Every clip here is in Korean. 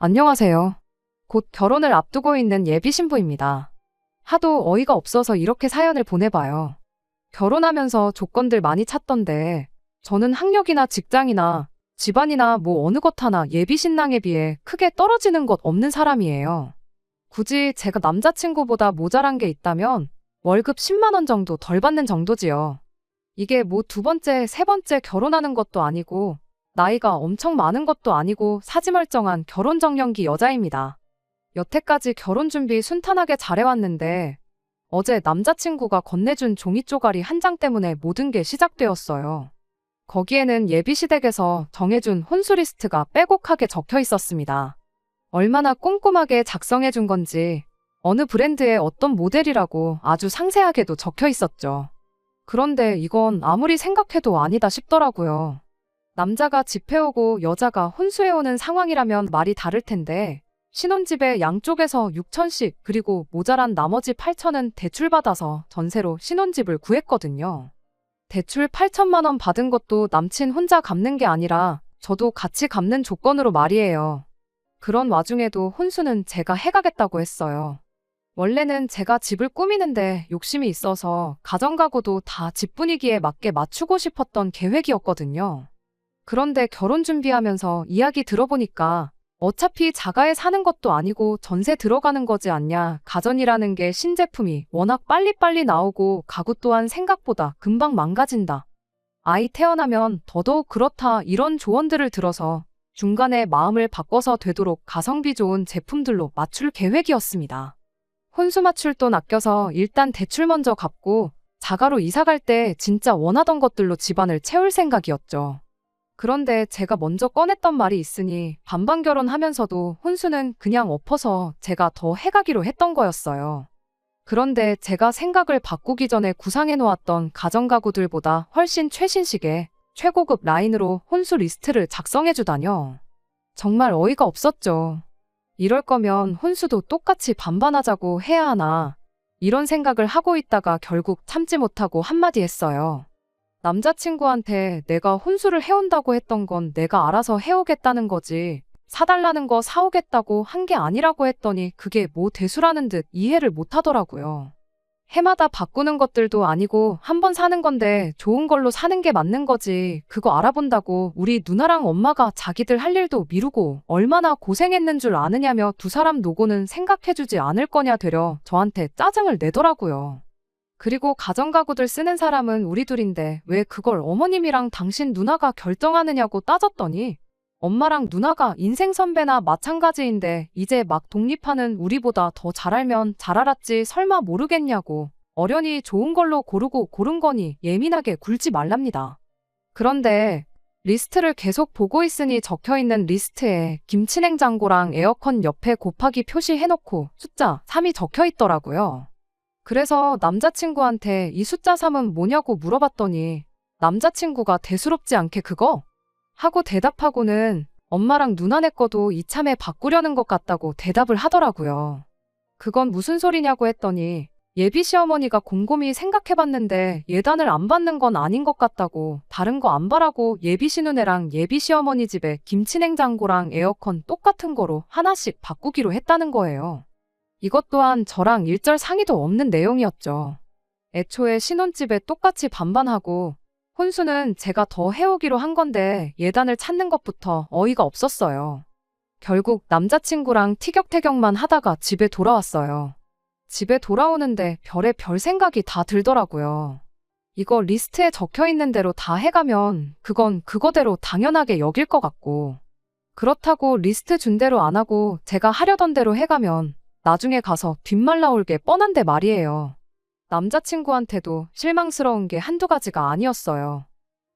안녕하세요. 곧 결혼을 앞두고 있는 예비 신부입니다. 하도 어이가 없어서 이렇게 사연을 보내봐요. 결혼하면서 조건들 많이 찾던데 저는 학력이나 직장이나 집안이나 뭐 어느 것 하나 예비 신랑에 비해 크게 떨어지는 것 없는 사람이에요. 굳이 제가 남자친구보다 모자란 게 있다면 월급 10만 원 정도 덜 받는 정도지요. 이게 뭐 두 번째, 세 번째 결혼하는 것도 아니고 나이가 엄청 많은 것도 아니고 사지멀쩡한 결혼정년기 여자입니다. 여태까지 결혼 준비 순탄하게 잘해왔는데 어제 남자친구가 건네준 종이 쪼가리 한 장 때문에 모든 게 시작되었어요. 거기에는 예비시댁에서 정해준 혼수 리스트가 빼곡하게 적혀 있었습니다. 얼마나 꼼꼼하게 작성해준 건지 어느 브랜드의 어떤 모델이라고 아주 상세하게도 적혀 있었죠. 그런데 이건 아무리 생각해도 아니다 싶더라고요. 남자가 집해오고 여자가 혼수해오는 상황이라면 말이 다를 텐데 신혼집에 양쪽에서 6천씩 그리고 모자란 나머지 8천은 대출받아서 전세로 신혼집을 구했거든요. 대출 8천만 원 받은 것도 남친 혼자 갚는 게 아니라 저도 같이 갚는 조건으로 말이에요. 그런 와중에도 혼수는 제가 해가겠다고 했어요. 원래는 제가 집을 꾸미는데 욕심이 있어서 가정가구도 다 집 분위기에 맞게 맞추고 싶었던 계획이었거든요. 그런데 결혼 준비하면서 이야기 들어보니까 어차피 자가에 사는 것도 아니고 전세 들어가는 거지 않냐. 가전이라는 게 신제품이 워낙 빨리빨리 나오고 가구 또한 생각보다 금방 망가진다. 아이 태어나면 더더욱 그렇다. 이런 조언들을 들어서 중간에 마음을 바꿔서 되도록 가성비 좋은 제품들로 맞출 계획이었습니다. 혼수 맞출 돈 아껴서 일단 대출 먼저 갚고 자가로 이사 갈 때 진짜 원하던 것들로 집안을 채울 생각이었죠. 그런데 제가 먼저 꺼냈던 말이 있으니 반반 결혼하면서도 혼수는 그냥 엎어서 제가 더 해가기로 했던 거였어요. 그런데 제가 생각을 바꾸기 전에 구상해놓았던 가전가구들보다 훨씬 최신식의 최고급 라인으로 혼수 리스트를 작성해주다뇨. 정말 어이가 없었죠. 이럴 거면 혼수도 똑같이 반반하자고 해야 하나 이런 생각을 하고 있다가 결국 참지 못하고 한마디 했어요. 남자친구한테 내가 혼수를 해온다고 했던 건 내가 알아서 해오겠다는 거지 사달라는 거 사오겠다고 한 게 아니라고 했더니 그게 뭐 대수라는 듯 이해를 못 하더라고요. 해마다 바꾸는 것들도 아니고 한 번 사는 건데 좋은 걸로 사는 게 맞는 거지 그거 알아본다고 우리 누나랑 엄마가 자기들 할 일도 미루고 얼마나 고생했는 줄 아느냐며 두 사람 노고는 생각해주지 않을 거냐 되려 저한테 짜증을 내더라고요. 그리고 가전가구들 쓰는 사람은 우리 둘인데 왜 그걸 어머님이랑 당신 누나가 결정하느냐고 따졌더니 엄마랑 누나가 인생 선배나 마찬가지인데 이제 막 독립하는 우리보다 더 잘 알면 잘 알았지 설마 모르겠냐고 어련히 좋은 걸로 고르고 고른 거니 예민하게 굴지 말랍니다. 그런데 리스트를 계속 보고 있으니 적혀있는 리스트에 김치냉장고랑 에어컨 옆에 곱하기 표시해놓고 숫자 3이 적혀있더라고요. 그래서 남자친구한테 이 숫자 3은 뭐냐고 물어봤더니 남자친구가 대수롭지 않게 그거? 하고 대답하고는 엄마랑 누나네 거도 이참에 바꾸려는 것 같다고 대답을 하더라고요. 그건 무슨 소리냐고 했더니 예비 시어머니가 곰곰이 생각해봤는데 예단을 안 받는 건 아닌 것 같다고 다른 거 안 바라고 예비 시누네랑 예비 시어머니 집에 김치냉장고랑 에어컨 똑같은 거로 하나씩 바꾸기로 했다는 거예요. 이것 또한 저랑 일절 상의도 없는 내용이었죠. 애초에 신혼집에 똑같이 반반하고 혼수는 제가 더 해오기로 한 건데 예단을 찾는 것부터 어이가 없었어요. 결국 남자친구랑 티격태격만 하다가 집에 돌아왔어요. 집에 돌아오는데 별의별 생각이 다 들더라고요. 이거 리스트에 적혀있는 대로 다 해가면 그건 그거대로 당연하게 여길 것 같고 그렇다고 리스트 준 대로 안 하고 제가 하려던 대로 해가면 나중에 가서 뒷말 나올 게 뻔한데 말이에요. 남자친구한테도 실망스러운 게 한두 가지가 아니었어요.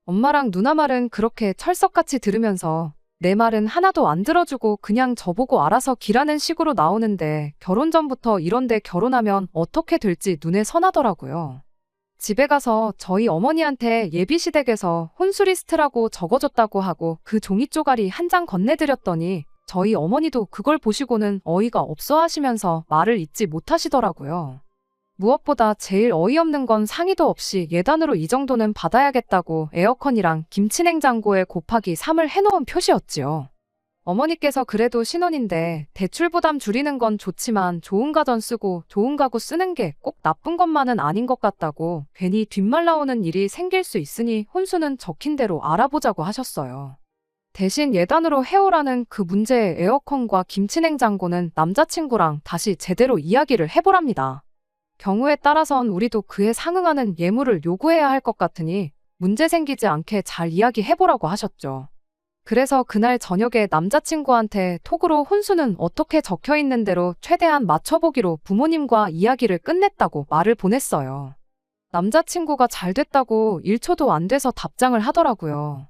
엄마랑 누나 말은 그렇게 철석같이 들으면서 내 말은 하나도 안 들어주고 그냥 저보고 알아서 기라는 식으로 나오는데 결혼 전부터 이런데 결혼하면 어떻게 될지 눈에 선하더라고요. 집에 가서 저희 어머니한테 예비시댁에서 혼수 리스트라고 적어줬다고 하고 그 종이 쪼가리 한 장 건네드렸더니 저희 어머니도 그걸 보시고는 어이가 없어 하시면서 말을 잇지 못하시더라고요. 무엇보다 제일 어이없는 건 상의도 없이 예단으로 이 정도는 받아야겠다고 에어컨이랑 김치냉장고에 곱하기 3을 해놓은 표시였지요. 어머니께서 그래도 신혼인데 대출 부담 줄이는 건 좋지만 좋은 가전 쓰고 좋은 가구 쓰는 게 꼭 나쁜 것만은 아닌 것 같다고 괜히 뒷말 나오는 일이 생길 수 있으니 혼수는 적힌 대로 알아보자고 하셨어요. 대신 예단으로 해오라는 그 문제의 에어컨과 김치냉장고는 남자친구랑 다시 제대로 이야기를 해보랍니다. 경우에 따라선 우리도 그에 상응하는 예물을 요구해야 할 것 같으니 문제 생기지 않게 잘 이야기해보라고 하셨죠. 그래서 그날 저녁에 남자친구한테 톡으로 혼수는 어떻게 적혀있는 대로 최대한 맞춰보기로 부모님과 이야기를 끝냈다고 말을 보냈어요. 남자친구가 잘 됐다고 1초도 안 돼서 답장을 하더라고요.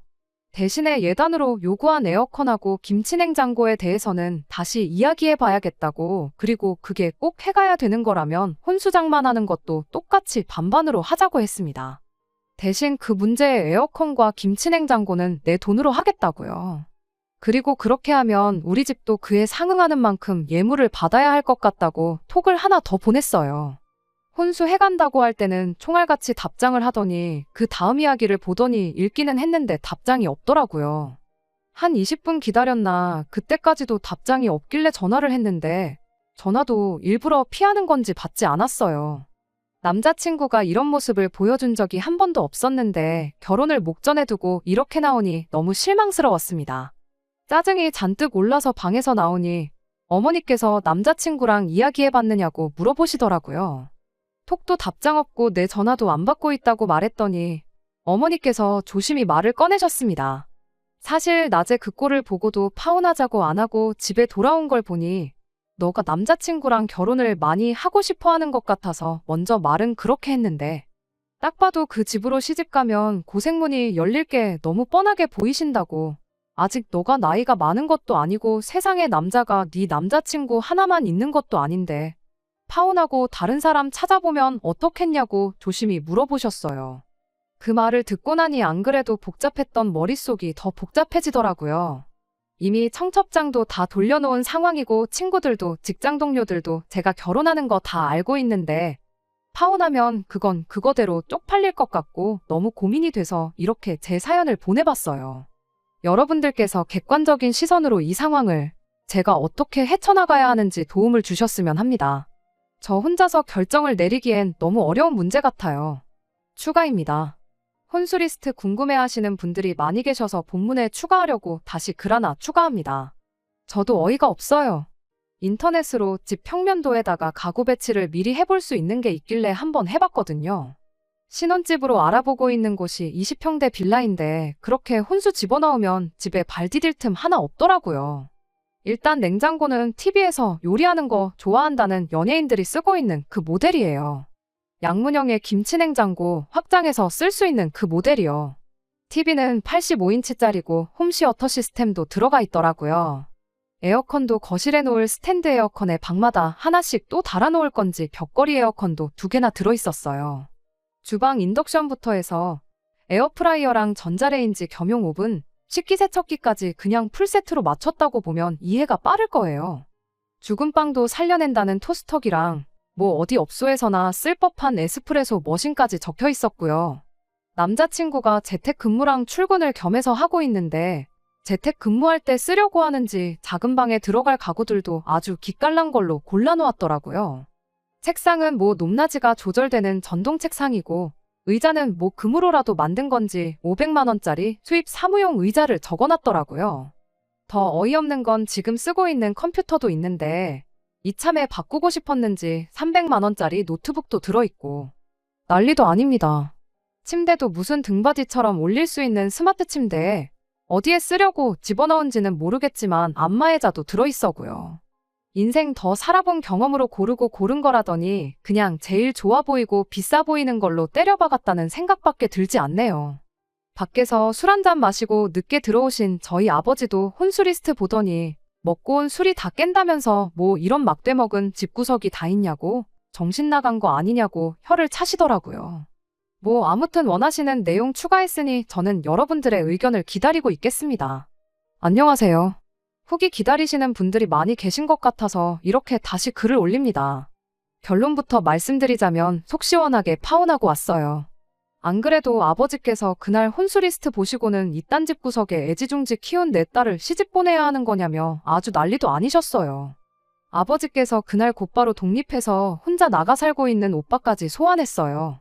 대신에 예단으로 요구한 에어컨하고 김치냉장고에 대해서는 다시 이야기해봐야겠다고, 그리고 그게 꼭 해가야 되는 거라면 혼수장만하는 것도 똑같이 반반으로 하자고 했습니다. 대신 그 문제의 에어컨과 김치냉장고는 내 돈으로 하겠다고요. 그리고 그렇게 하면 우리 집도 그에 상응하는 만큼 예물을 받아야 할 것 같다고 톡을 하나 더 보냈어요. 혼수해간다고 할 때는 총알같이 답장을 하더니 그 다음 이야기를 보더니 읽기는 했는데 답장이 없더라고요. 한 20분 기다렸나 그때까지도 답장이 없길래 전화를 했는데 전화도 일부러 피하는 건지 받지 않았어요. 남자친구가 이런 모습을 보여준 적이 한 번도 없었는데 결혼을 목전에 두고 이렇게 나오니 너무 실망스러웠습니다. 짜증이 잔뜩 올라서 방에서 나오니 어머니께서 남자친구랑 이야기해봤느냐고 물어보시더라고요. 톡도 답장 없고 내 전화도 안 받고 있다고 말했더니 어머니께서 조심히 말을 꺼내셨습니다. 사실 낮에 그 꼴을 보고도 파혼하자고 안 하고 집에 돌아온 걸 보니 너가 남자친구랑 결혼을 많이 하고 싶어 하는 것 같아서 먼저 말은 그렇게 했는데 딱 봐도 그 집으로 시집가면 고생문이 열릴 게 너무 뻔하게 보이신다고. 아직 너가 나이가 많은 것도 아니고 세상에 남자가 네 남자친구 하나만 있는 것도 아닌데 파혼하고 다른 사람 찾아보면 어떻겠냐고 조심히 물어보셨어요. 그 말을 듣고 나니 안 그래도 복잡했던 머릿속이 더 복잡해지더라고요. 이미 청첩장도 다 돌려놓은 상황이고 친구들도 직장 동료들도 제가 결혼하는 거 다 알고 있는데 파혼하면 그건 그거대로 쪽팔릴 것 같고 너무 고민이 돼서 이렇게 제 사연을 보내봤어요. 여러분들께서 객관적인 시선으로 이 상황을 제가 어떻게 헤쳐나가야 하는지 도움을 주셨으면 합니다. 저 혼자서 결정을 내리기엔 너무 어려운 문제 같아요. 추가입니다. 혼수 리스트 궁금해하시는 분들이 많이 계셔서 본문에 추가하려고 다시 글 하나 추가합니다. 저도 어이가 없어요. 인터넷으로 집 평면도에다가 가구 배치를 미리 해볼 수 있는 게 있길래 한번 해봤거든요. 신혼집으로 알아보고 있는 곳이 20평대 빌라인데 그렇게 혼수 집어넣으면 집에 발 디딜 틈 하나 없더라고요. 일단 냉장고는 TV에서 요리하는 거 좋아한다는 연예인들이 쓰고 있는 그 모델이에요. 양문형의 김치냉장고 확장해서 쓸 수 있는 그 모델이요. TV는 85인치짜리고 홈시어터 시스템도 들어가 있더라고요. 에어컨도 거실에 놓을 스탠드 에어컨에 방마다 하나씩 또 달아놓을 건지 벽걸이 에어컨도 2개나 들어있었어요. 주방 인덕션부터 해서 에어프라이어랑 전자레인지 겸용 오븐, 식기세척기까지 그냥 풀세트로 맞췄다고 보면 이해가 빠를 거예요. 죽은 빵도 살려낸다는 토스터기랑 뭐 어디 업소에서나 쓸 법한 에스프레소 머신까지 적혀 있었고요. 남자친구가 재택근무랑 출근을 겸해서 하고 있는데 재택근무할 때 쓰려고 하는지 작은 방에 들어갈 가구들도 아주 기깔난 걸로 골라놓았더라고요. 책상은 뭐 높낮이가 조절되는 전동 책상이고 의자는 뭐 금으로라도 만든 건지 500만 원짜리 수입 사무용 의자를 적어놨더라고요. 더 어이없는 건 지금 쓰고 있는 컴퓨터도 있는데 이참에 바꾸고 싶었는지 300만 원짜리 노트북도 들어있고 난리도 아닙니다. 침대도 무슨 등받이처럼 올릴 수 있는 스마트 침대에 어디에 쓰려고 집어넣은지는 모르겠지만 안마의자도 들어있어고요. 인생 더 살아본 경험으로 고르고 고른 거라더니 그냥 제일 좋아 보이고 비싸 보이는 걸로 때려박았다는 생각밖에 들지 않네요. 밖에서 술 한잔 마시고 늦게 들어오신 저희 아버지도 혼수 리스트 보더니 먹고 온 술이 다 깬다면서 뭐 이런 막대 먹은 집구석이 다 있냐고 정신 나간 거 아니냐고 혀를 차시더라고요. 뭐 아무튼 원하시는 내용 추가했으니 저는 여러분들의 의견을 기다리고 있겠습니다. 안녕하세요. 후기 기다리시는 분들이 많이 계신 것 같아서 이렇게 다시 글을 올립니다. 결론부터 말씀드리자면 속 시원하게 파혼하고 왔어요. 안 그래도 아버지께서 그날 혼수 리스트 보시고는 이딴 집 구석에 애지중지 키운 내 딸을 시집 보내야 하는 거냐며 아주 난리도 아니셨어요. 아버지께서 그날 곧바로 독립해서 혼자 나가 살고 있는 오빠까지 소환했어요.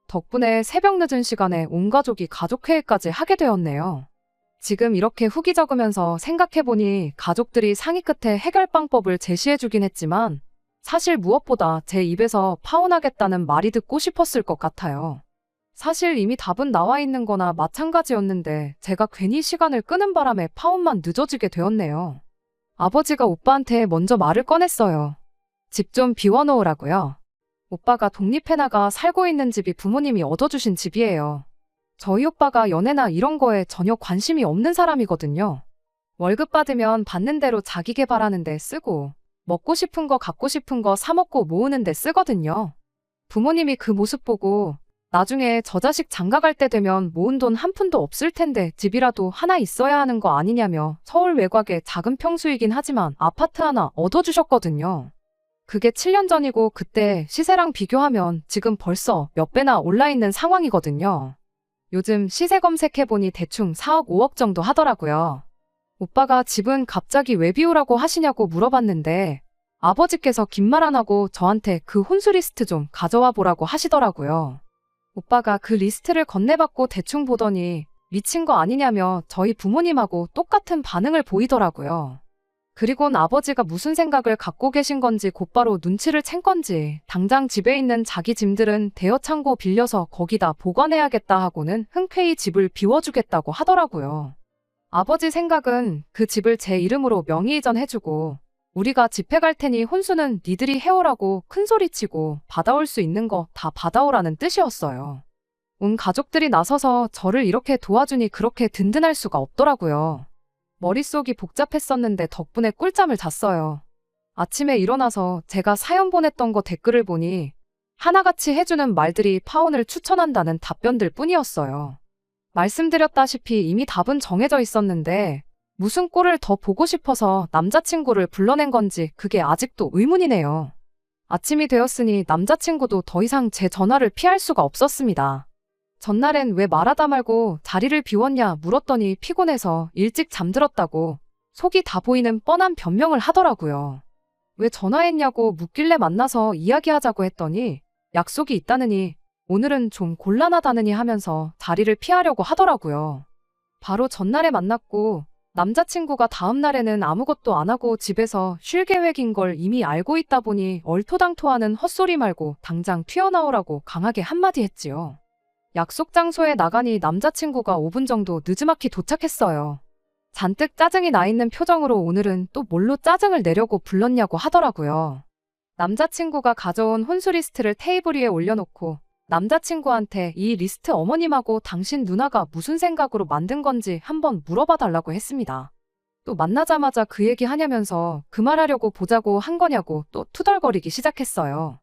덕분에 새벽 늦은 시간에 온 가족이 가족회의까지 하게 되었네요. 지금 이렇게 후기 적으면서 생각해보니 가족들이 상의 끝에 해결 방법을 제시해주긴 했지만 사실 무엇보다 제 입에서 파혼하겠다는 말이 듣고 싶었을 것 같아요. 사실 이미 답은 나와 있는 거나 마찬가지였는데 제가 괜히 시간을 끄는 바람에 파혼만 늦어지게 되었네요. 아버지가 오빠한테 먼저 말을 꺼냈어요. 집 좀 비워놓으라고요. 오빠가 독립해나가 살고 있는 집이 부모님이 얻어주신 집이에요. 저희 오빠가 연애나 이런 거에 전혀 관심이 없는 사람이거든요. 월급 받으면 받는 대로 자기 개발하는 데 쓰고 먹고 싶은 거 갖고 싶은 거 사 먹고 모으는 데 쓰거든요. 부모님이 그 모습 보고 나중에 저 자식 장가 갈 때 되면 모은 돈 한 푼도 없을 텐데 집이라도 하나 있어야 하는 거 아니냐며 서울 외곽의 작은 평수이긴 하지만 아파트 하나 얻어주셨거든요. 그게 7년 전이고 그때 시세랑 비교하면 지금 벌써 몇 배나 올라 있는 상황이거든요. 요즘 시세 검색해보니 대충 4억 5억 정도 하더라고요. 오빠가 집은 갑자기 왜 비우라고 하시냐고 물어봤는데 아버지께서 긴 말 안 하고 저한테 그 혼수 리스트 좀 가져와 보라고 하시더라고요. 오빠가 그 리스트를 건네받고 대충 보더니 미친 거 아니냐며 저희 부모님하고 똑같은 반응을 보이더라고요. 그리곤 아버지가 무슨 생각을 갖고 계신 건지 곧바로 눈치를 챈 건지 당장 집에 있는 자기 짐들은 대여 창고 빌려서 거기다 보관해야겠다 하고는 흔쾌히 집을 비워주겠다고 하더라고요. 아버지 생각은 그 집을 제 이름으로 명의 이전해주고 우리가 집해 갈 테니 혼수는 니들이 해오라고 큰소리치고 받아올 수 있는 거 다 받아오라는 뜻이었어요. 온 가족들이 나서서 저를 이렇게 도와주니 그렇게 든든할 수가 없더라고요. 머릿속이 복잡했었는데 덕분에 꿀잠을 잤어요. 아침에 일어나서 제가 사연 보냈던 거 댓글을 보니 하나같이 해주는 말들이 파혼을 추천한다는 답변들 뿐이었어요. 말씀드렸다시피 이미 답은 정해져 있었는데 무슨 꼴을 더 보고 싶어서 남자친구를 불러낸 건지 그게 아직도 의문이네요. 아침이 되었으니 남자친구도 더 이상 제 전화를 피할 수가 없었습니다. 전날엔 왜 말하다 말고 자리를 비웠냐 물었더니 피곤해서 일찍 잠들었다고 속이 다 보이는 뻔한 변명을 하더라고요. 왜 전화했냐고 묻길래 만나서 이야기하자고 했더니 약속이 있다느니 오늘은 좀 곤란하다느니 하면서 자리를 피하려고 하더라고요. 바로 전날에 만났고 남자친구가 다음 날에는 아무것도 안 하고 집에서 쉴 계획인 걸 이미 알고 있다 보니 얼토당토하는 헛소리 말고 당장 튀어나오라고 강하게 한마디 했지요. 약속 장소에 나가니 남자친구가 5분 정도 늦지막히 도착했어요. 잔뜩 짜증이 나 있는 표정으로 오늘은 또 뭘로 짜증을 내려고 불렀냐고 하더라고요. 남자친구가 가져온 혼수 리스트를 테이블 위에 올려놓고 남자친구한테 이 리스트 어머님하고 당신 누나가 무슨 생각으로 만든 건지 한번 물어봐 달라고 했습니다. 또 만나자마자 그 얘기 하냐면서 그 말하려고 보자고 한 거냐고 또 투덜거리기 시작했어요.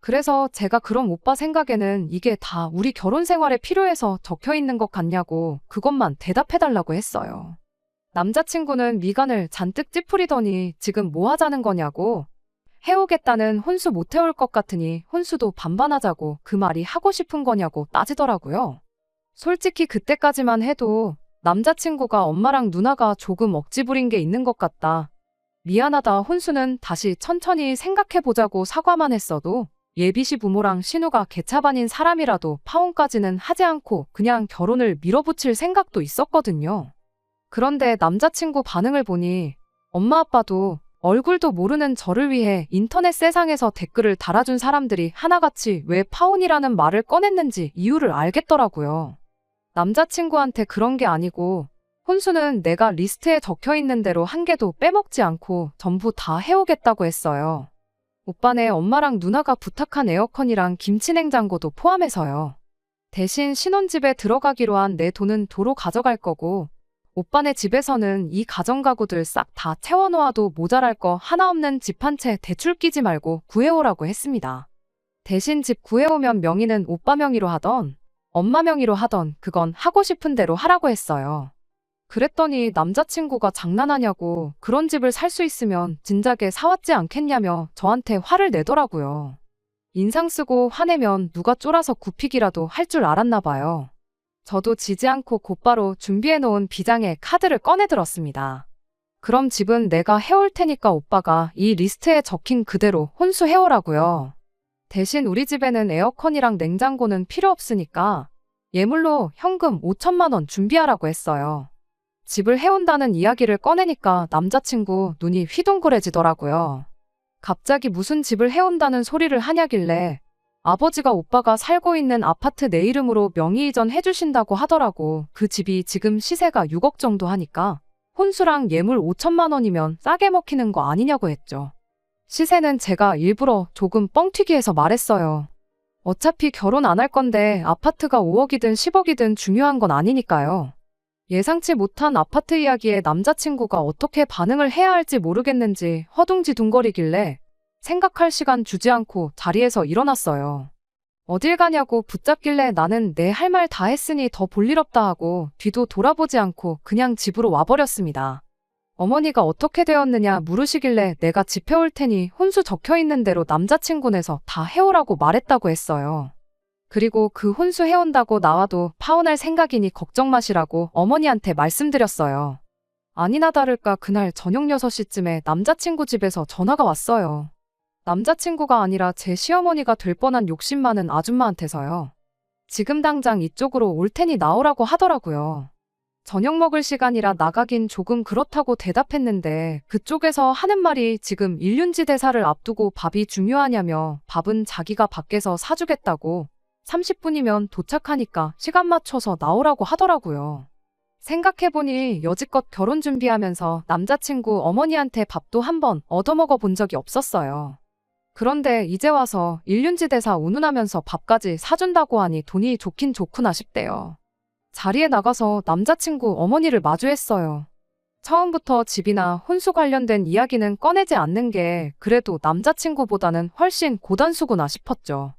그래서 제가 그럼 오빠 생각에는 이게 다 우리 결혼 생활에 필요해서 적혀 있는 것 같냐고 그것만 대답해달라고 했어요. 남자친구는 미간을 잔뜩 찌푸리더니 지금 뭐 하자는 거냐고 해오겠다는 혼수 못 해올 것 같으니 혼수도 반반하자고 그 말이 하고 싶은 거냐고 따지더라고요. 솔직히 그때까지만 해도 남자친구가 엄마랑 누나가 조금 억지 부린 게 있는 것 같다. 미안하다 혼수는 다시 천천히 생각해보자고 사과만 했어도 예비시 부모랑 신우가 개차반인 사람이라도 파혼까지는 하지 않고 그냥 결혼을 밀어붙일 생각도 있었거든요. 그런데 남자친구 반응을 보니 엄마 아빠도 얼굴도 모르는 저를 위해 인터넷 세상에서 댓글을 달아준 사람들이 하나같이 왜 파혼이라는 말을 꺼냈는지 이유를 알겠더라고요. 남자친구한테 그런 게 아니고 혼수는 내가 리스트에 적혀 있는 대로 한 개도 빼먹지 않고 전부 다 해오겠다고 했어요. 오빠네 엄마랑 누나가 부탁한 에어컨이랑 김치냉장고도 포함해서요. 대신 신혼집에 들어가기로 한 내 돈은 도로 가져갈 거고 오빠네 집에서는 이 가전가구들 싹 다 채워놓아도 모자랄 거 하나 없는 집 한 채 대출 끼지 말고 구해오라고 했습니다. 대신 집 구해오면 명의는 오빠 명의로 하던 엄마 명의로 하던 그건 하고 싶은 대로 하라고 했어요. 그랬더니 남자친구가 장난하냐고 그런 집을 살 수 있으면 진작에 사왔지 않겠냐며 저한테 화를 내더라고요. 인상 쓰고 화내면 누가 쫄아서 굽히기라도 할 줄 알았나 봐요. 저도 지지 않고 곧바로 준비해놓은 비장의 카드를 꺼내들었습니다. 그럼 집은 내가 해올 테니까 오빠가 이 리스트에 적힌 그대로 혼수해오라고요. 대신 우리 집에는 에어컨이랑 냉장고는 필요 없으니까 예물로 현금 5천만 원 준비하라고 했어요. 집을 해온다는 이야기를 꺼내니까 남자친구 눈이 휘둥그레지더라고요. 갑자기 무슨 집을 해온다는 소리를 하냐길래 아버지가 오빠가 살고 있는 아파트 내 이름으로 명의 이전 해주신다고 하더라고. 그 집이 지금 시세가 6억 정도 하니까 혼수랑 예물 5천만 원이면 싸게 먹히는 거 아니냐고 했죠. 시세는 제가 일부러 조금 뻥튀기해서 말했어요. 어차피 결혼 안 할 건데 아파트가 5억이든 10억이든 중요한 건 아니니까요. 예상치 못한 아파트 이야기에 남자친구가 어떻게 반응을 해야 할지 모르겠는지 허둥지둥거리길래 생각할 시간 주지 않고 자리에서 일어났어요. 어딜 가냐고 붙잡길래 나는 내 할 말 다 했으니 더 볼일 없다 하고 뒤도 돌아보지 않고 그냥 집으로 와버렸습니다. 어머니가 어떻게 되었느냐 물으시길래 내가 집 해올 테니 혼수 적혀있는 대로 남자친구네서 다 해오라고 말했다고 했어요. 그리고 그 혼수 해온다고 나와도 파혼할 생각이니 걱정 마시라고 어머니한테 말씀드렸어요. 아니나 다를까 그날 저녁 6시쯤에 남자친구 집에서 전화가 왔어요. 남자친구가 아니라 제 시어머니가 될 뻔한 욕심 많은 아줌마한테서요. 지금 당장 이쪽으로 올 테니 나오라고 하더라고요. 저녁 먹을 시간이라 나가긴 조금 그렇다고 대답했는데 그쪽에서 하는 말이 지금 일륜지 대사를 앞두고 밥이 중요하냐며 밥은 자기가 밖에서 사주겠다고 30분이면 도착하니까 시간 맞춰서 나오라고 하더라고요. 생각해보니 여지껏 결혼 준비하면서 남자친구 어머니한테 밥도 한번 얻어먹어 본 적이 없었어요. 그런데 이제 와서 일륜지 대사 운운하면서 밥까지 사준다고 하니 돈이 좋긴 좋구나 싶대요. 자리에 나가서 남자친구 어머니를 마주했어요. 처음부터 집이나 혼수 관련된 이야기는 꺼내지 않는 게 그래도 남자친구보다는 훨씬 고단수구나 싶었죠.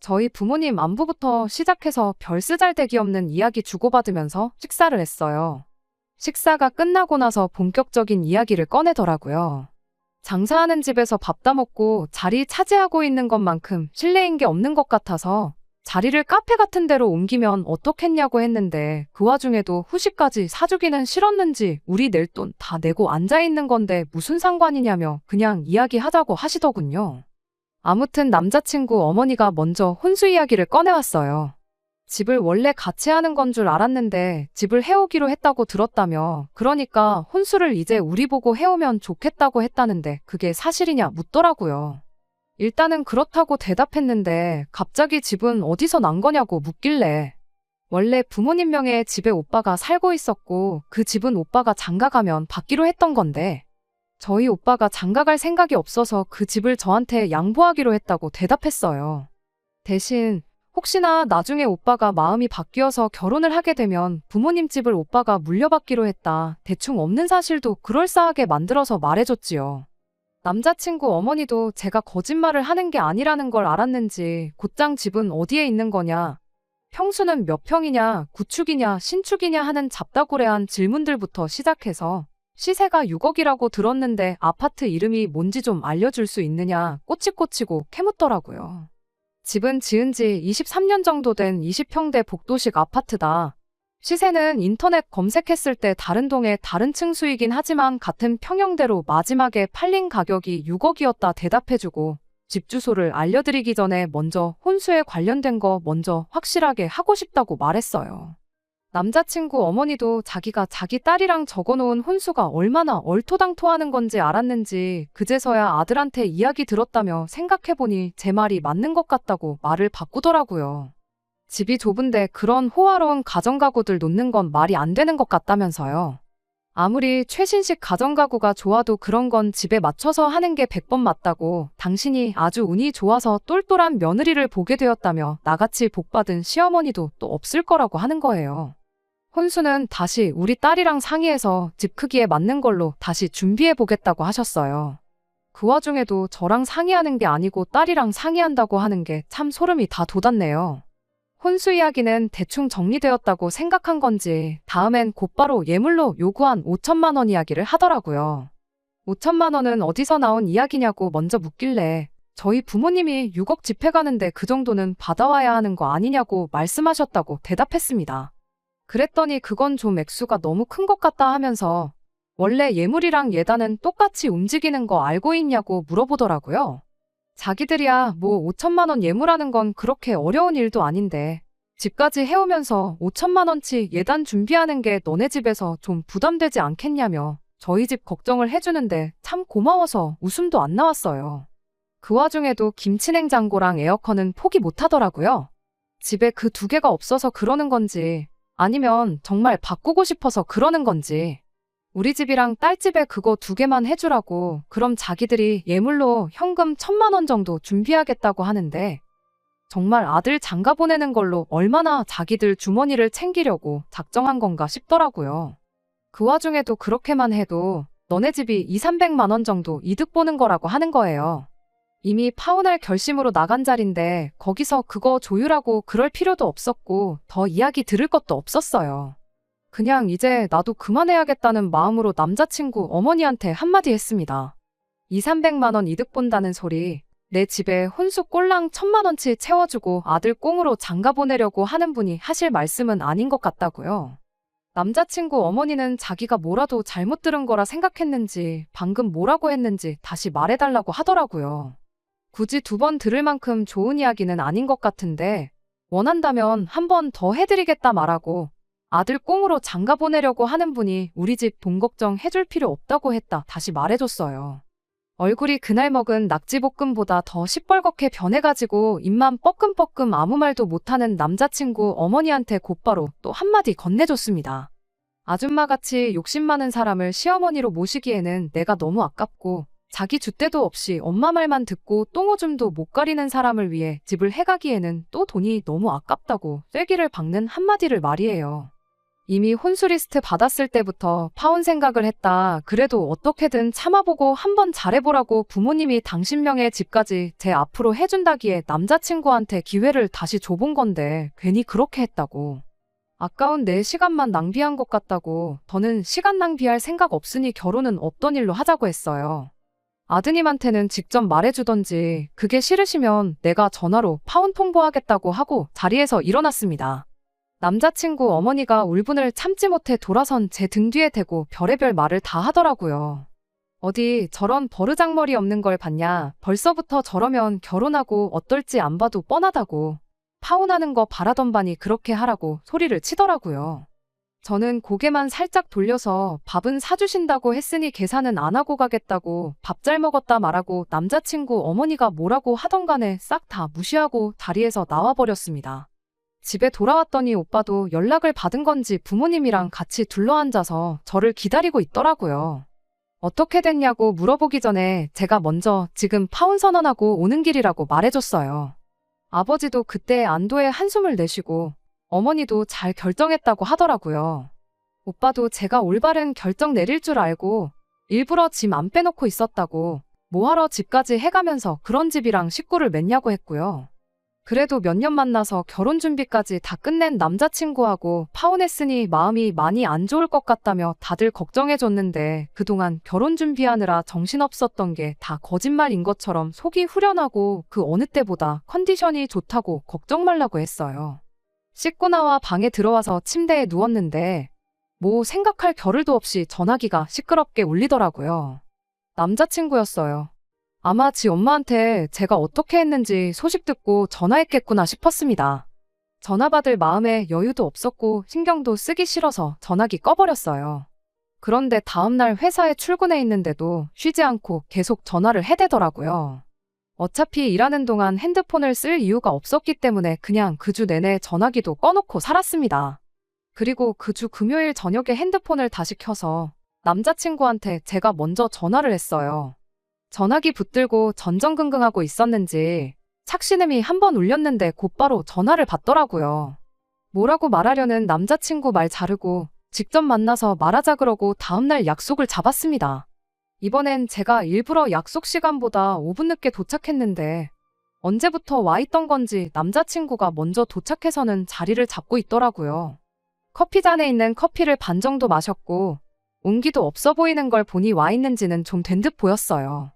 저희 부모님 안부부터 시작해서 별 쓰잘데기 없는 이야기 주고받으면서 식사를 했어요. 식사가 끝나고 나서 본격적인 이야기를 꺼내더라고요. 장사하는 집에서 밥 다 먹고 자리 차지하고 있는 것만큼 실례인 게 없는 것 같아서 자리를 카페 같은 데로 옮기면 어떻겠냐고 했는데 그 와중에도 후식까지 사주기는 싫었는지 우리 낼 돈 다 내고 앉아있는 건데 무슨 상관이냐며 그냥 이야기하자고 하시더군요. 아무튼 남자친구 어머니가 먼저 혼수 이야기를 꺼내왔어요. 집을 원래 같이 하는 건 줄 알았는데 집을 해오기로 했다고 들었다며 그러니까 혼수를 이제 우리 보고 해오면 좋겠다고 했다는데 그게 사실이냐 묻더라고요. 일단은 그렇다고 대답했는데 갑자기 집은 어디서 난 거냐고 묻길래 원래 부모님 명의의 집에 오빠가 살고 있었고 그 집은 오빠가 장가가면 받기로 했던 건데 저희 오빠가 장가갈 생각이 없어서 그 집을 저한테 양보하기로 했다고 대답했어요. 대신 혹시나 나중에 오빠가 마음이 바뀌어서 결혼을 하게 되면 부모님 집을 오빠가 물려받기로 했다. 대충 없는 사실도 그럴싸하게 만들어서 말해줬지요. 남자친구 어머니도 제가 거짓말을 하는 게 아니라는 걸 알았는지 곧장 집은 어디에 있는 거냐, 평수는 몇 평이냐, 구축이냐, 신축이냐 하는 잡다구레한 질문들부터 시작해서 시세가 6억이라고 들었는데 아파트 이름이 뭔지 좀 알려줄 수 있느냐 꼬치꼬치고 캐묻더라고요. 집은 지은 지 23년 정도 된 20평대 복도식 아파트다. 시세는 인터넷 검색했을 때 다른 동의 다른 층수이긴 하지만 같은 평형대로 마지막에 팔린 가격이 6억이었다 대답해주고 집 주소를 알려드리기 전에 먼저 혼수에 관련된 거 먼저 확실하게 하고 싶다고 말했어요. 남자친구 어머니도 자기가 자기 딸이랑 적어놓은 혼수가 얼마나 얼토당토하는 건지 알았는지 그제서야 아들한테 이야기 들었다며 생각해보니 제 말이 맞는 것 같다고 말을 바꾸더라고요. 집이 좁은데 그런 호화로운 가정가구들 놓는 건 말이 안 되는 것 같다면서요. 아무리 최신식 가정가구가 좋아도 그런 건 집에 맞춰서 하는 게 100번 맞다고 당신이 아주 운이 좋아서 똘똘한 며느리를 보게 되었다며 나같이 복받은 시어머니도 또 없을 거라고 하는 거예요. 혼수는 다시 우리 딸이랑 상의해서 집 크기에 맞는 걸로 다시 준비해보겠다고 하셨어요. 그 와중에도 저랑 상의하는 게 아니고 딸이랑 상의한다고 하는 게 참 소름이 다 돋았네요. 혼수 이야기는 대충 정리되었다고 생각한 건지 다음엔 곧바로 예물로 요구한 5천만 원 이야기를 하더라고요. 5천만 원은 어디서 나온 이야기냐고 먼저 묻길래 저희 부모님이 6억 집회 가는데 그 정도는 받아와야 하는 거 아니냐고 말씀하셨다고 대답했습니다. 그랬더니 그건 좀 액수가 너무 큰 것 같다 하면서 원래 예물이랑 예단은 똑같이 움직이는 거 알고 있냐고 물어보더라고요. 자기들이야 뭐 5천만 원 예물하는 건 그렇게 어려운 일도 아닌데 집까지 해오면서 5천만 원치 예단 준비하는 게 너네 집에서 좀 부담되지 않겠냐며 저희 집 걱정을 해주는데 참 고마워서 웃음도 안 나왔어요. 그 와중에도 김치냉장고랑 에어컨은 포기 못 하더라고요. 집에 그 두 개가 없어서 그러는 건지 아니면 정말 바꾸고 싶어서 그러는 건지 우리 집이랑 딸 집에 그거 두 개만 해주라고 그럼 자기들이 예물로 현금 1,000만 원 정도 준비하겠다고 하는데 정말 아들 장가 보내는 걸로 얼마나 자기들 주머니를 챙기려고 작정한 건가 싶더라고요. 그 와중에도 그렇게만 해도 너네 집이 200~300만 원 정도 이득 보는 거라고 하는 거예요. 이미 파혼할 결심으로 나간 자리인데 거기서 그거 조율하고 그럴 필요도 없었고 더 이야기 들을 것도 없었어요. 그냥 이제 나도 그만해야겠다는 마음으로 남자친구 어머니한테 한마디 했습니다. 200~300만 원 이득 본다는 소리 내 집에 혼수 꼴랑 1,000만 원치 채워주고 아들 꽁으로 장가 보내려고 하는 분이 하실 말씀은 아닌 것 같다고요. 남자친구 어머니는 자기가 뭐라도 잘못 들은 거라 생각했는지 방금 뭐라고 했는지 다시 말해달라고 하더라고요. 굳이 2번 들을 만큼 좋은 이야기는 아닌 것 같은데 원한다면 한 번 더 해드리겠다 말하고 아들 꽁으로 장가 보내려고 하는 분이 우리 집 돈 걱정 해줄 필요 없다고 했다 다시 말해줬어요. 얼굴이 그날 먹은 낙지볶음보다 더 시뻘겋게 변해가지고 입만 뻐끔뻐끔 아무 말도 못하는 남자친구 어머니한테 곧바로 또 한마디 건네줬습니다. 아줌마같이 욕심 많은 사람을 시어머니로 모시기에는 내가 너무 아깝고 자기 줏대도 없이 엄마 말만 듣고 똥오줌도 못 가리는 사람을 위해 집을 해가기에는 또 돈이 너무 아깝다고 쐐기를 박는 한마디를 말이에요. 이미 혼수 리스트 받았을 때부터 파혼 생각을 했다. 그래도 어떻게든 참아보고 한번 잘해보라고 부모님이 당신 명의 집까지 제 앞으로 해준다기에 남자친구한테 기회를 다시 줘본 건데 괜히 그렇게 했다고. 아까운 내 시간만 낭비한 것 같다고. 더는 시간 낭비할 생각 없으니 결혼은 없던 일로 하자고 했어요. 아드님한테는 직접 말해주던지 그게 싫으시면 내가 전화로 파혼 통보하겠다고 하고 자리에서 일어났습니다. 남자친구 어머니가 울분을 참지 못해 돌아선 제 등 뒤에 대고 별의별 말을 다 하더라고요. 어디 저런 버르장머리 없는 걸 봤냐. 벌써부터 저러면 결혼하고 어떨지 안 봐도 뻔하다고. 파혼하는 거 바라던 반이 그렇게 하라고 소리를 치더라고요. 저는 고개만 살짝 돌려서 밥은 사주신다고 했으니 계산은 안 하고 가겠다고 밥 잘 먹었다 말하고 남자친구 어머니가 뭐라고 하던 간에 싹 다 무시하고 자리에서 나와버렸습니다. 집에 돌아왔더니 오빠도 연락을 받은 건지 부모님이랑 같이 둘러앉아서 저를 기다리고 있더라고요. 어떻게 됐냐고 물어보기 전에 제가 먼저 지금 파혼 선언하고 오는 길이라고 말해줬어요. 아버지도 그때 안도의 한숨을 내쉬고 어머니도 잘 결정했다고 하더라고요. 오빠도 제가 올바른 결정 내릴 줄 알고 일부러 짐 안 빼놓고 있었다고 뭐하러 집까지 해가면서 그런 집이랑 식구를 맺냐고 했고요. 그래도 몇 년 만나서 결혼 준비까지 다 끝낸 남자친구하고 파혼했으니 마음이 많이 안 좋을 것 같다며 다들 걱정해줬는데 그동안 결혼 준비하느라 정신없었던 게 다 거짓말인 것처럼 속이 후련하고 그 어느 때보다 컨디션이 좋다고 걱정 말라고 했어요. 씻고 나와 방에 들어와서 침대에 누웠는데 뭐 생각할 겨를도 없이 전화기가 시끄럽게 울리더라고요. 남자친구였어요. 아마 지 엄마한테 제가 어떻게 했는지 소식 듣고 전화했겠구나 싶었습니다. 전화 받을 마음에 여유도 없었고 신경도 쓰기 싫어서 전화기 꺼버렸어요. 그런데 다음날 회사에 출근해 있는데도 쉬지 않고 계속 전화를 해대더라고요. 어차피 일하는 동안 핸드폰을 쓸 이유가 없었기 때문에 그냥 그 주 내내 전화기도 꺼놓고 살았습니다. 그리고 그 주 금요일 저녁에 핸드폰을 다시 켜서 남자친구한테 제가 먼저 전화를 했어요. 전화기 붙들고 전전긍긍하고 있었는지 착신음이 한 번 울렸는데 곧바로 전화를 받더라고요. 뭐라고 말하려는 남자친구 말 자르고 직접 만나서 말하자 그러고 다음날 약속을 잡았습니다. 이번엔 제가 일부러 약속 시간보다 5분 늦게 도착했는데 언제부터 와 있던 건지 남자친구가 먼저 도착해서는 자리를 잡고 있더라고요. 커피잔에 있는 커피를 반 정도 마셨고 온기도 없어 보이는 걸 보니 와 있는지는 좀 된 듯 보였어요.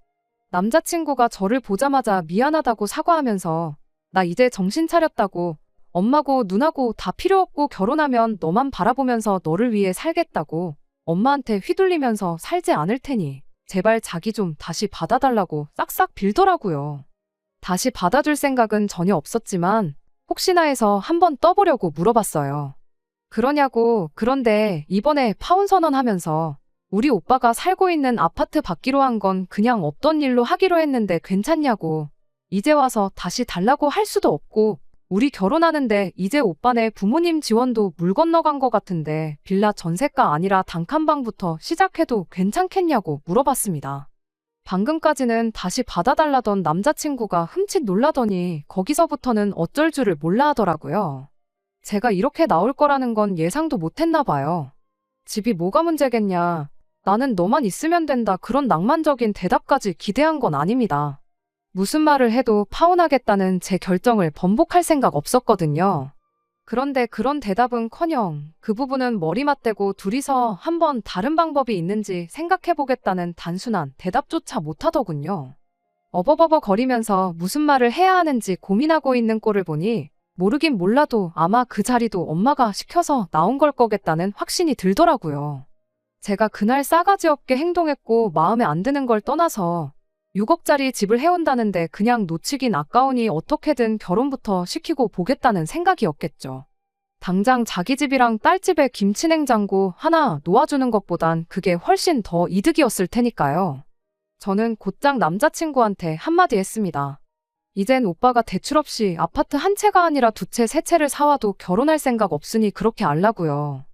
남자친구가 저를 보자마자 미안하다고 사과하면서 나 이제 정신 차렸다고 엄마고 누나고 다 필요 없고 결혼하면 너만 바라보면서 너를 위해 살겠다고 엄마한테 휘둘리면서 살지 않을 테니 제발 자기 좀 다시 받아달라고 싹싹 빌더라고요. 다시 받아줄 생각은 전혀 없었지만 혹시나 해서 한번 떠보려고 물어봤어요. 그러냐고. 그런데 이번에 파혼 선언하면서 우리 오빠가 살고 있는 아파트 받기로 한 건 그냥 없던 일로 하기로 했는데 괜찮냐고. 이제 와서 다시 달라고 할 수도 없고 우리 결혼하는데 이제 오빠네 부모님 지원도 물 건너간 것 같은데 빌라 전세가 아니라 단칸방부터 시작해도 괜찮겠냐고 물어봤습니다. 방금까지는 다시 받아달라던 남자친구가 흠칫 놀라더니 거기서부터는 어쩔 줄을 몰라 하더라고요. 제가 이렇게 나올 거라는 건 예상도 못했나 봐요. 집이 뭐가 문제겠냐. 나는 너만 있으면 된다. 그런 낭만적인 대답까지 기대한 건 아닙니다. 무슨 말을 해도 파혼하겠다는 제 결정을 번복할 생각 없었거든요. 그런데 그런 대답은커녕 그 부분은 머리 맞대고 둘이서 한번 다른 방법이 있는지 생각해보겠다는 단순한 대답조차 못하더군요. 어버버버 거리면서 무슨 말을 해야 하는지 고민하고 있는 꼴을 보니 모르긴 몰라도 아마 그 자리도 엄마가 시켜서 나온 걸 거겠다는 확신이 들더라고요. 제가 그날 싸가지 없게 행동했고 마음에 안 드는 걸 떠나서 6억짜리 집을 해온다는데 그냥 놓치긴 아까우니 어떻게든 결혼부터 시키고 보겠다는 생각이었겠죠. 당장 자기 집이랑 딸 집에 김치냉장고 하나 놓아주는 것보단 그게 훨씬 더 이득이었을 테니까요. 저는 곧장 남자친구한테 한마디 했습니다. 이젠 오빠가 대출 없이 아파트 한 채가 아니라 두 채, 세 채를 사와도 결혼할 생각 없으니 그렇게 알라고요.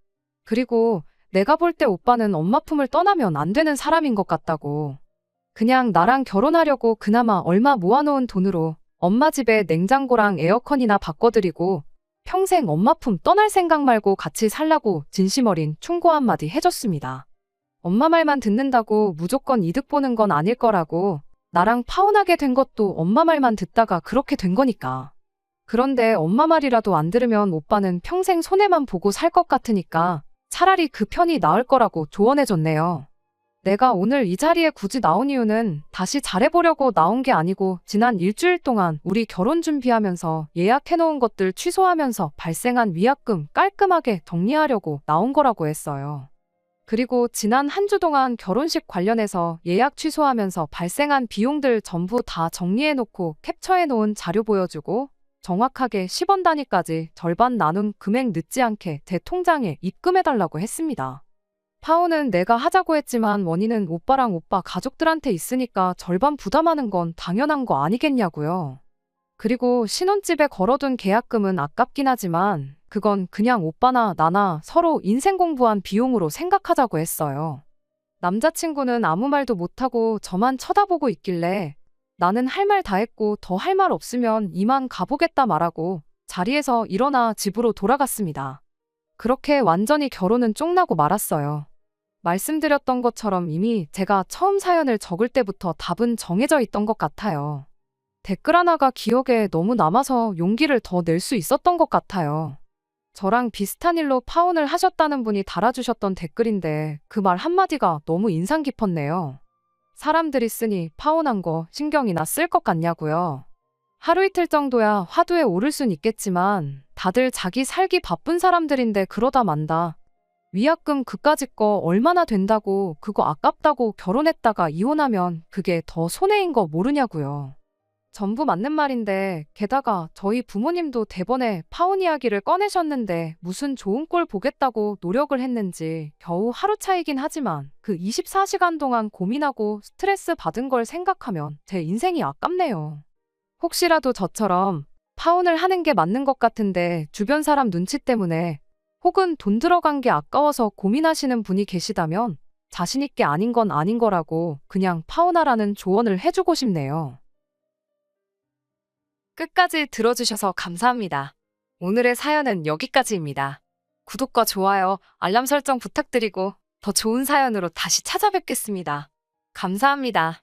그리고 내가 볼 때 오빠는 엄마 품을 떠나면 안 되는 사람인 것 같다고. 그냥 나랑 결혼하려고 그나마 얼마 모아놓은 돈으로 엄마 집에 냉장고랑 에어컨이나 바꿔드리고 평생 엄마 품 떠날 생각 말고 같이 살라고 진심 어린 충고 한마디 해줬습니다. 엄마 말만 듣는다고 무조건 이득 보는 건 아닐 거라고. 나랑 파혼하게 된 것도 엄마 말만 듣다가 그렇게 된 거니까. 그런데 엄마 말이라도 안 들으면 오빠는 평생 손해만 보고 살 것 같으니까 차라리 그 편이 나을 거라고 조언해줬네요. 내가 오늘 이 자리에 굳이 나온 이유는 다시 잘해보려고 나온 게 아니고 지난 일주일 동안 우리 결혼 준비하면서 예약해놓은 것들 취소하면서 발생한 위약금 깔끔하게 정리하려고 나온 거라고 했어요. 그리고 지난 한 주 동안 결혼식 관련해서 예약 취소하면서 발생한 비용들 전부 다 정리해놓고 캡처해놓은 자료 보여주고 정확하게 10원 단위까지 절반 나눈 금액 늦지 않게 제 통장에 입금해달라고 했습니다. 파혼은 내가 하자고 했지만 원인은 오빠랑 오빠 가족들한테 있으니까 절반 부담하는 건 당연한 거 아니겠냐고요. 그리고 신혼집에 걸어둔 계약금은 아깝긴 하지만 그건 그냥 오빠나 나나 서로 인생 공부한 비용으로 생각하자고 했어요. 남자친구는 아무 말도 못하고 저만 쳐다보고 있길래 나는 할 말 다 했고 더 할 말 없으면 이만 가보겠다 말하고 자리에서 일어나 집으로 돌아갔습니다. 그렇게 완전히 결혼은 쫑나고 말았어요. 말씀드렸던 것처럼 이미 제가 처음 사연을 적을 때부터 답은 정해져 있던 것 같아요. 댓글 하나가 기억에 너무 남아서 용기를 더 낼 수 있었던 것 같아요. 저랑 비슷한 일로 파혼을 하셨다는 분이 달아주셨던 댓글인데 그 말 한마디가 너무 인상 깊었네요. 사람들이 쓰니 파혼한 거 신경이나 쓸 것 같냐고요. 하루 이틀 정도야 화두에 오를 순 있겠지만 다들 자기 살기 바쁜 사람들인데 그러다 만다. 위약금 그까짓 거 얼마나 된다고 그거 아깝다고 결혼했다가 이혼하면 그게 더 손해인 거 모르냐고요. 전부 맞는 말인데 게다가 저희 부모님도 대번에 파혼 이야기를 꺼내셨는데 무슨 좋은 꼴 보겠다고 노력을 했는지 겨우 하루 차이긴 하지만 그 24시간 동안 고민하고 스트레스 받은 걸 생각하면 제 인생이 아깝네요. 혹시라도 저처럼 파혼을 하는 게 맞는 것 같은데 주변 사람 눈치 때문에 혹은 돈 들어간 게 아까워서 고민하시는 분이 계시다면 자신 있게 아닌 건 아닌 거라고 그냥 파혼하라는 조언을 해주고 싶네요. 끝까지 들어주셔서 감사합니다. 오늘의 사연은 여기까지입니다. 구독과 좋아요, 알람 설정 부탁드리고 더 좋은 사연으로 다시 찾아뵙겠습니다. 감사합니다.